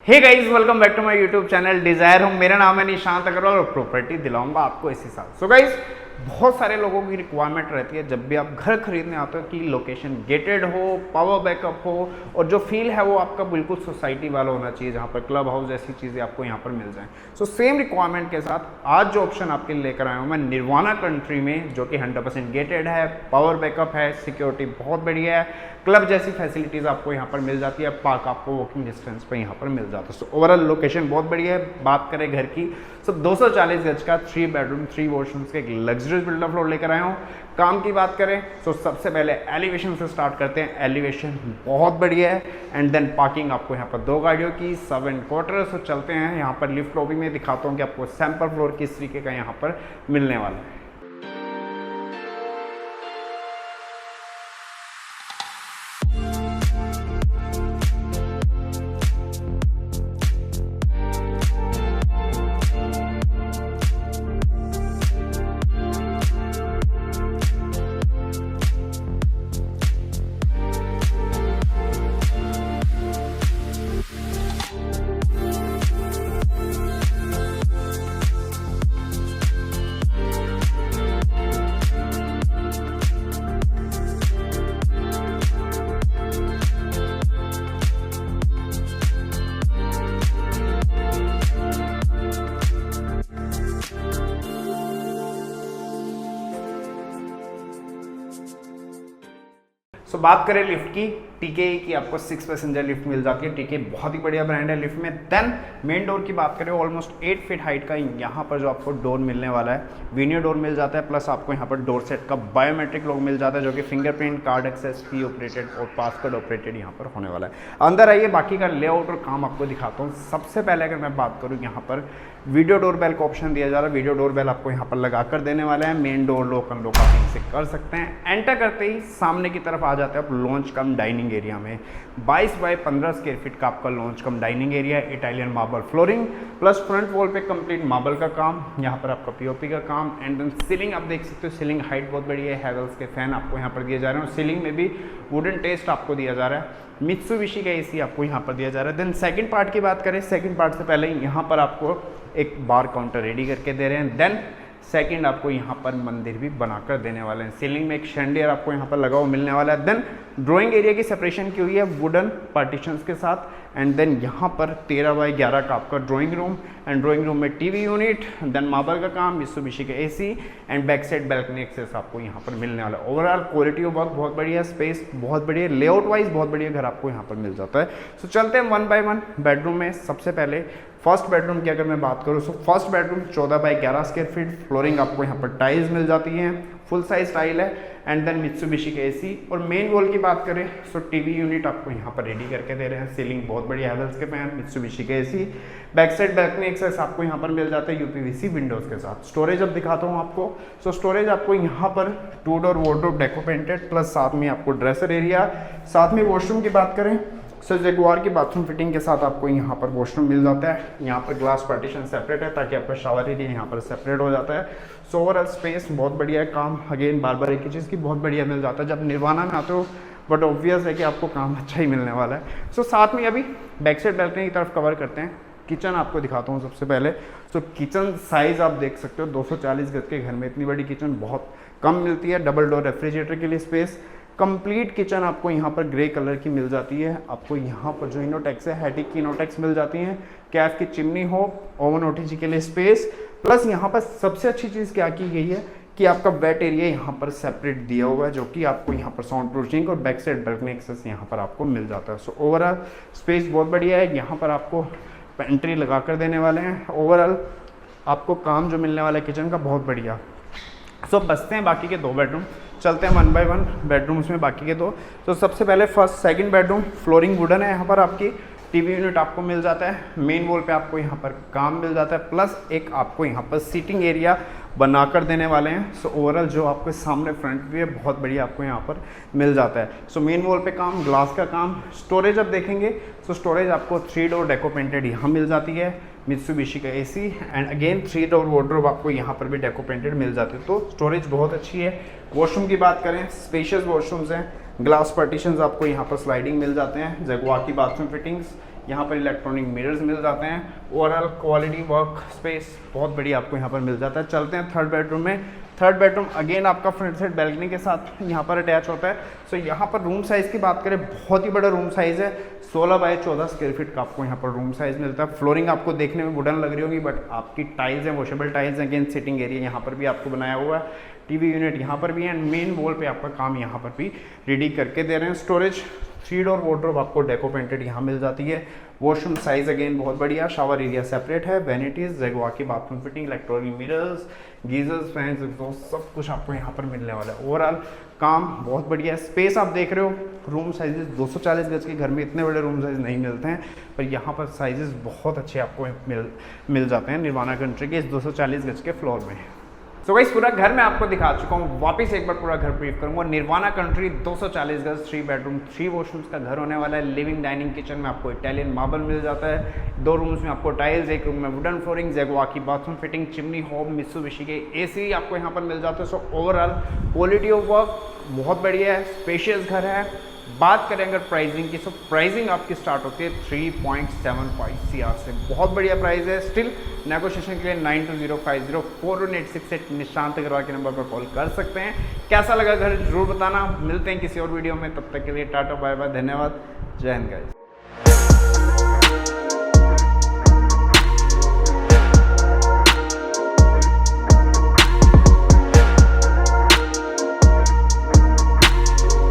Hey guys, welcome back to my YouTube channel Desire Home. मेरा नाम है निशांत अग्रवाल और प्रॉपर्टी दिलाऊंगा आपको इसी साल। सो गाइस, बहुत सारे लोगों की रिक्वायरमेंट रहती है जब भी आप घर खरीदने आते हो कि लोकेशन गेटेड हो, पावर बैकअप हो और जो फील है वो आपका बिल्कुल सोसाइटी वाला होना चाहिए, जहाँ पर क्लब हाउस जैसी चीज़ें आपको यहाँ पर मिल जाएं। सो सेम रिक्वायरमेंट के साथ आज जो ऑप्शन आपके लिए लेकर आया हूँ मैं निर्वाणा कंट्री में, जो कि 100% गेटेड है, पावर बैकअप है, सिक्योरिटी बहुत बढ़िया है, क्लब जैसी फैसिलिटीज़ आपको यहाँ पर मिल जाती है, पार्क आपको वॉकिंग डिस्टेंस पर यहाँ पर मिल जाता है। सो ओवरऑल लोकेशन बहुत बढ़िया है। बात करें घर की, सो 240 गज का 3 बेडरूम 3 वॉशरूम्स का एक लग्जरियस बिल्डर फ्लोर लेकर आया हूँ। काम की बात करें तो सबसे पहले एलिवेशन से स्टार्ट करते हैं। एलिवेशन बहुत बढ़िया है एंड देन पार्किंग आपको यहाँ पर 2 गाड़ियों की, 7 क्वार्टर्स। तो चलते हैं यहाँ पर लिफ्ट लॉबी में, दिखाता हूँ कि आपको सैंपल फ्लोर किस तरीके का यहाँ पर मिलने वाला है। सो बात करें लिफ्ट की, टीके की आपको 6 पैसेंजर लिफ्ट मिल जाती है। टीके बहुत ही बढ़िया ब्रांड है लिफ्ट में। देन मेन डोर की बात करें, ऑलमोस्ट 8 फीट हाइट का यहाँ पर जो आपको डोर मिलने वाला है, वीनियर डोर मिल जाता है, प्लस आपको यहाँ पर डोर सेट का बायोमेट्रिक लॉक मिल जाता है, जो कि फिंगरप्रिंट, कार्ड एक्सेस, की ऑपरेटेड और पासवर्ड ऑपरेटेड यहाँ पर होने वाला है। अंदर आइए, बाकी का लेआउट और काम आपको दिखाता हूँ। सबसे पहले अगर मैं बात करूँ, यहाँ पर वीडियो डोर बेल का ऑप्शन दिया जा रहा है। वीडियो डोर बेल आपको यहाँ पर लगा कर देने वाला है। मेन डोर लॉक अनलॉक आप यहीं से कर सकते हैं। एंटर करते ही सामने की तरफ आ जाते हैं आप लॉन्च कम डाइनिंग एरिया में। 22 बाय 15 स्क्वायर फीट का आपका लॉन्च कम डाइनिंग एरिया है। Italian marble flooring plus front wall पे कंप्लीट मार्बल का काम, यहाँ पर आपका पीओपी का काम एंड देन सीलिंग आप देख सकते हो। सीलिंग हाइट बहुत बढ़िया है। हैवेल्स के फैन आपको यहाँ पर दिए जा रहे हैं और सीलिंग में भी वुडन टेस्ट आपको दिया जा रहा है। मित्सुबिशी का एसी आपको यहाँ पर दिया जा रहा है। देन सेकंड पार्ट की बात करें, सेकंड पार्ट से पहले यहाँ पर आपको एक बार काउंटर रेडी करके दे रहे हैं। देन सेकंड आपको यहाँ पर मंदिर भी बनाकर देने वाले हैं। सीलिंग में एक शैंडियर आपको यहाँ पर लगा हुआ मिलने वाला है। देन ड्राइंग एरिया की सेपरेशन की हुई है वुडन पार्टीशंस के साथ एंड देन यहाँ पर 13 बाय 11 का आपका drawing room and drawing room में टीवी यूनिट, देन मार्बल का काम, मित्सुबिशी का AC and back side balcony access आपको यहाँ पर मिलने वाला है। ओवरऑल क्वालिटी ऑफ वर्क बहुत बढ़िया, स्पेस बहुत बढ़िया, लेआउट वाइज बहुत बढ़िया घर आपको यहाँ पर मिल जाता है। सो चलते हैं 1 बाय 1 बेडरूम में। सबसे पहले फर्स्ट बेडरूम की अगर मैं बात करूँ, so first bedroom 14 by 11 square feet, flooring आपको यहाँ पर टाइल्स मिल जाती हैं, फुल साइज टाइल है एंड देन मित्सुबिशी के एसी। और मेन वॉल की बात करें सो टीवी यूनिट आपको यहाँ पर रेडी करके दे रहे हैं। सीलिंग बहुत बढ़िया, हैवेल्स के फैन, मित्सुबिशी के AC, back side balcony access आपको यहाँ पर मिल जाता है यूपीवीसी विंडोज के साथ। स्टोरेज अब दिखाता हूँ आपको। सो स्टोरेज आपको यहाँ पर 2 door wardrobe deco painted plus साथ में आपको ड्रेसर एरिया, साथ में वॉशरूम की बात करें सो जगुआर की बाथरूम फिटिंग के साथ आपको यहाँ पर वॉशरूम मिल जाता है। यहाँ पर ग्लास पार्टीशन सेपरेट है ताकि आपका शावर एरिया यहाँ पर सेपरेट हो जाता है। सो ओवरऑल स्पेस बहुत बढ़िया है। काम अगेन बार बार एक ही चीज़ की बहुत बढ़िया मिल जाता है जब निर्वाणा में आते हो, बट ऑब्वियस है कि आपको काम अच्छा ही मिलने वाला है। सो साथ में अभी बैक साइड बैल्कनी की तरफ कवर करते हैं। किचन आपको दिखाता हूँ सबसे पहले। सो किचन साइज़ आप देख सकते हो, 240 गज के घर में इतनी बड़ी किचन बहुत कम मिलती है। डबल डोर रेफ्रिजरेटर के लिए स्पेस, कंप्लीट किचन आपको यहाँ पर ग्रे कलर की मिल जाती है। आपको यहाँ पर जो इनोटेक्स है, हैटिक की इनोटेक्स मिल जाती हैं। कैफ की चिमनी हो, ओवन ओटीजी के लिए स्पेस, प्लस यहाँ पर सबसे अच्छी चीज़ क्या की गई है कि आपका वेट एरिया यहाँ पर सेपरेट दिया हुआ है, जो कि आपको यहाँ पर साउंड प्रूफिंग और बैक साइड बैल्कनी एक्सेस यहाँ पर आपको मिल जाता है। सो ओवरऑल स्पेस बहुत बढ़िया है। यहाँ पर आपको पेंट्री लगा कर देने वाले हैं। ओवरऑल आपको काम जो मिलने वाला है किचन का बहुत बढ़िया। सो बचते हैं बाकी के 2 बेडरूम। चलते हैं 1 बाय 1 बेडरूम्स में बाकी के 2। तो सबसे पहले first second bedroom, flooring wooden है। यहाँ पर आपकी टीवी यूनिट आपको मिल जाता है। मेन वॉल पे आपको यहाँ पर काम मिल जाता है, प्लस एक आपको यहाँ पर सीटिंग एरिया बनाकर देने वाले हैं। सो ओवरऑल जो आपके सामने फ्रंट व्यू है बहुत बढ़िया आपको यहाँ पर मिल जाता है। सो मेन वॉल पे काम, ग्लास का काम। स्टोरेज अब देखेंगे सो स्टोरेज आपको 3 डोर डेको पेंटेड यहाँ मिल जाती है। मित्सुबिशी का AC and again 3 door wardrobe आपको यहाँ पर भी डेको पेंटेड मिल जाती है। तो स्टोरेज बहुत अच्छी है। वॉशरूम की बात करें, स्पेशियस वॉशरूम्स हैं, ग्लास पार्टीशंस आपको यहाँ पर स्लाइडिंग मिल जाते हैं। जगुआर की बाथरूम फिटिंग्स, यहाँ पर इलेक्ट्रॉनिक मिरर्स मिल जाते हैं। ओवरऑल क्वालिटी वर्क स्पेस बहुत बढ़िया आपको यहाँ पर मिल जाता है। चलते हैं थर्ड बेडरूम में। थर्ड बेडरूम अगेन आपका फ्रंट साइड बैल्कनी के साथ यहाँ पर अटैच होता है। सो यहाँ पर रूम साइज़ की बात करें, बहुत ही बड़ा रूम साइज़ है। 16 बाय 14 स्क्वायर फीट का आपको यहाँ पर रूम साइज़ मिलता है। फ्लोरिंग आपको देखने में वुडन लग रही होगी, बट आपकी टाइल्स हैं, वॉशेबल टाइल्स हैं। अगेन सिटिंग एरिया यहाँ पर भी आपको बनाया हुआ है, टीवी यूनिट यहाँ पर भी है, एंड मेन वॉल पे आपका काम यहाँ पर भी रेडी करके दे रहे हैं। स्टोरेज 3 डोर वार्डरोब आपको डेको पेंटेड यहाँ मिल जाती है। वॉशरूम साइज अगेन बहुत बढ़िया, शावर एरिया सेपरेट है, वैनिटीज, जगवा की bathroom fitting, electronic mirrors, geysers, fans, exhaust सब कुछ आपको यहाँ पर मिलने वाला है। ओवरऑल काम बहुत बढ़िया है। स्पेस आप देख रहे हो, रूम साइजेस 240 गज के घर में इतने बड़े रूम साइज नहीं मिलते हैं, पर यहाँ पर साइजेस बहुत अच्छे आपको मिल जाते हैं निर्वाणा कंट्री के इस 240 गज के फ्लोर में। सो गाइस पूरा घर मैं आपको दिखा चुका हूँ, वापस एक बार पूरा घर ब्रीफ करूंगा। निर्वाणा कंट्री 240 गज, 3 बेडरूम 3 वॉशरूम्स का घर होने वाला है। लिविंग डाइनिंग किचन में आपको इटालियन मार्बल मिल जाता है। 2 रूम्स में आपको टाइल्स, 1 रूम में वुडन फ्लोरिंग, जगुआ की bathroom fitting, chimney hob, Mitsubishi के एसी आपको यहाँ पर मिल जाते हैं। So overall quality of work बहुत बढ़िया है, स्पेशियस घर है। बात करें अगर प्राइसिंग की, तो प्राइसिंग आपकी स्टार्ट होती है 3.75 CR से। बहुत बढ़िया प्राइस है। स्टिल नेगोशिएशन के लिए 9205041868 निशांत अग्रवाल के नंबर पर कॉल कर सकते हैं। कैसा लगा घर जरूर बताना। मिलते हैं किसी और वीडियो में, तब तक के लिए टाटा बाय बाय, धन्यवाद, जय हिंद गाइस।